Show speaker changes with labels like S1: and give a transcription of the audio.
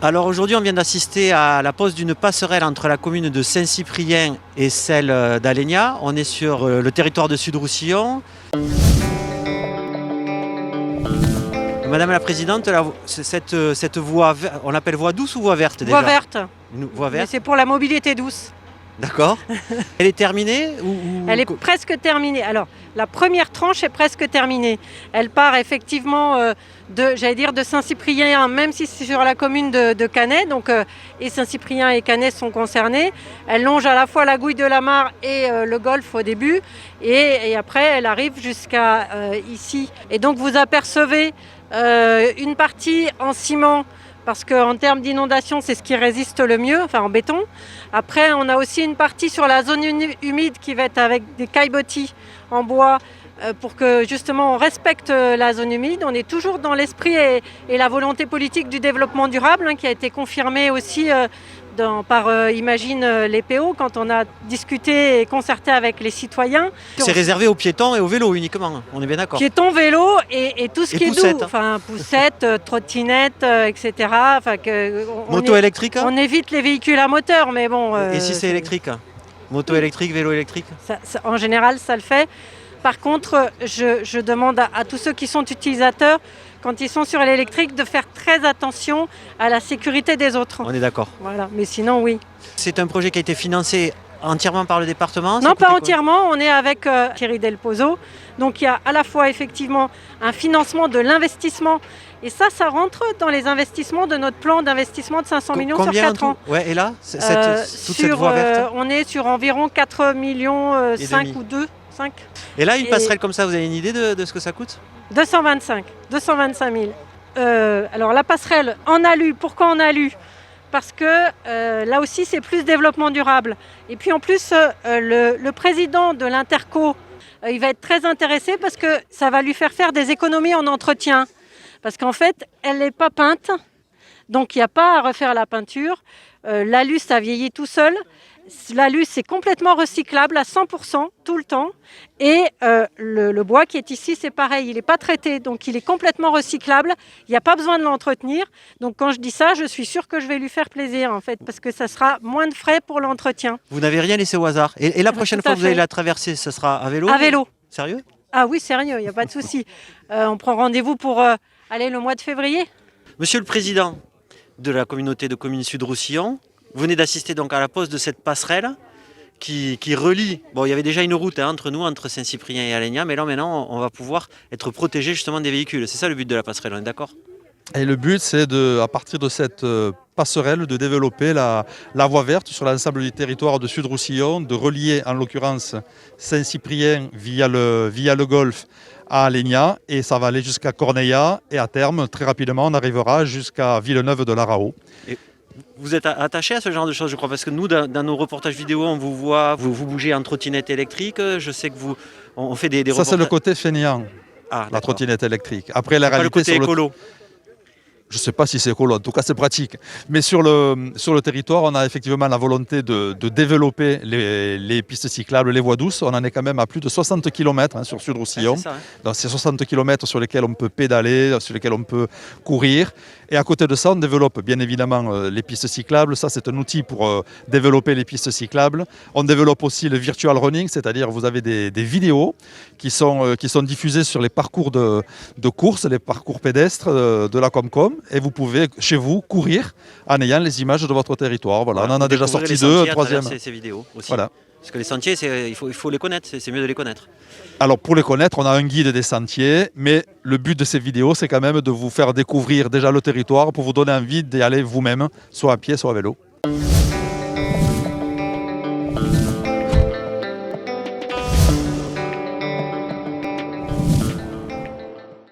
S1: Alors aujourd'hui, on vient d'assister à la pose d'une passerelle entre la commune de Saint-Cyprien et celle d'Alenia. On est sur le territoire de Sud-Roussillon. Madame la Présidente, cette voie, on l'appelle voie douce ou voie verte déjà?
S2: Voie verte.
S1: Une voie verte.
S2: C'est pour la mobilité douce.
S1: D'accord. Elle est terminée
S2: Elle est presque terminée. Alors, la première tranche est presque terminée. Elle part effectivement de Saint-Cyprien, même si c'est sur la commune de Canet. Donc, et Saint-Cyprien et Canet sont concernés. Elle longe à la fois la Gouille de la Mare et le golfe au début. Et après, elle arrive jusqu'à ici. Et donc, vous apercevez une partie en ciment, parce qu'en termes d'inondation, c'est ce qui résiste le mieux, enfin en béton. Après, on a aussi une partie sur la zone humide qui va être avec des caillebotis en bois pour que justement on respecte la zone humide. On est toujours dans l'esprit et la volonté politique du développement durable qui a été confirmée aussi par Imagine les PO quand on a discuté et concerté avec les citoyens.
S1: C'est réservé aux piétons et aux vélos uniquement, on est bien d'accord.
S2: Piétons, vélos et tout ce qui est doux,
S1: hein.
S2: Poussettes, trottinettes, etc.
S1: Moto électrique hein.
S2: On évite les véhicules à moteur, mais bon...
S1: et si c'est électrique? Moto électrique, vélo électrique?
S2: En général, ça le fait. Par contre, je demande à tous ceux qui sont utilisateurs, quand ils sont sur l'électrique, de faire très attention à la sécurité des autres.
S1: On est d'accord.
S2: Voilà, mais sinon, oui.
S1: C'est un projet qui a été financé entièrement par le département?
S2: Non, pas entièrement. On est avec Thierry Del Pozo. Donc, il y a à la fois, effectivement, un financement de l'investissement. Et ça rentre dans les investissements de notre plan d'investissement de 500 millions sur 4 ans.
S1: Ouais, et là, toute cette voie verte
S2: on est sur environ 4 millions 5 ou 2. 5.
S1: Et là, une passerelle comme ça, vous avez une idée de ce que ça coûte?
S2: 225 000. Alors la passerelle en alu, pourquoi en alu? Parce que là aussi c'est plus développement durable. Et puis en plus le président de l'Interco, il va être très intéressé parce que ça va lui faire des économies en entretien. Parce qu'en fait, elle n'est pas peinte, donc il n'y a pas à refaire la peinture. L'alu, ça vieillit tout seul. L'alu, c'est complètement recyclable à 100% tout le temps. Et le bois qui est ici, c'est pareil, il n'est pas traité, donc il est complètement recyclable. Il n'y a pas besoin de l'entretenir. Donc quand je dis ça, je suis sûre que je vais lui faire plaisir, en fait, parce que ça sera moins de frais pour l'entretien.
S1: Vous n'avez rien laissé au hasard. Et la prochaine fois que vous allez la traverser, ce sera à vélo?
S2: À vélo.
S1: Sérieux?
S2: Ah oui, sérieux, il n'y a pas de souci. On prend rendez-vous pour aller le mois de février.
S1: Monsieur le Président de la communauté de communes Sud-Roussillon, vous venez d'assister donc à la pose de cette passerelle qui relie. Bon, il y avait déjà une route entre Saint-Cyprien et Alenia, mais là maintenant on va pouvoir être protégé justement des véhicules. C'est ça le but de la passerelle, on est d'accord?
S3: Et le but, c'est à partir de cette passerelle, de développer la voie verte sur l'ensemble du territoire de Sud-Roussillon, de relier en l'occurrence Saint-Cyprien via le golfe à Alenia, et ça va aller jusqu'à Corneilla, et à terme, très rapidement, on arrivera jusqu'à Villeneuve de l'Araho.
S1: Vous êtes attaché à ce genre de choses, je crois, parce que nous, dans nos reportages vidéo, on vous voit, vous bougez en trottinette électrique. Je sais que on fait des reportages.
S3: Ça, c'est le côté fainéant, la trottinette électrique. Après, la réalité,
S1: pas le côté écolo.
S3: Je ne sais pas si c'est écolo, en tout cas c'est pratique. Mais sur le territoire, on a effectivement la volonté de développer les pistes cyclables, les voies douces. On en est quand même à plus de 60 km sur Sud-Roussillon. Donc c'est 60 km sur lesquels on peut pédaler, sur lesquels on peut courir. Et à côté de ça, on développe bien évidemment les pistes cyclables. Ça, c'est un outil pour développer les pistes cyclables. On développe aussi le virtual running, c'est-à-dire vous avez des vidéos qui sont diffusées sur les parcours de course, les parcours pédestres de la Comcom. Et vous pouvez, chez vous, courir en ayant les images de votre territoire. Voilà, on en a déjà sorti 2, un troisième.
S1: Ces vidéos aussi.
S3: Voilà.
S1: Parce que les sentiers, il faut les connaître, c'est mieux de les connaître.
S3: Alors pour les connaître, on a un guide des sentiers, mais le but de ces vidéos, c'est quand même de vous faire découvrir déjà le territoire pour vous donner envie d'y aller vous-même, soit à pied, soit à vélo.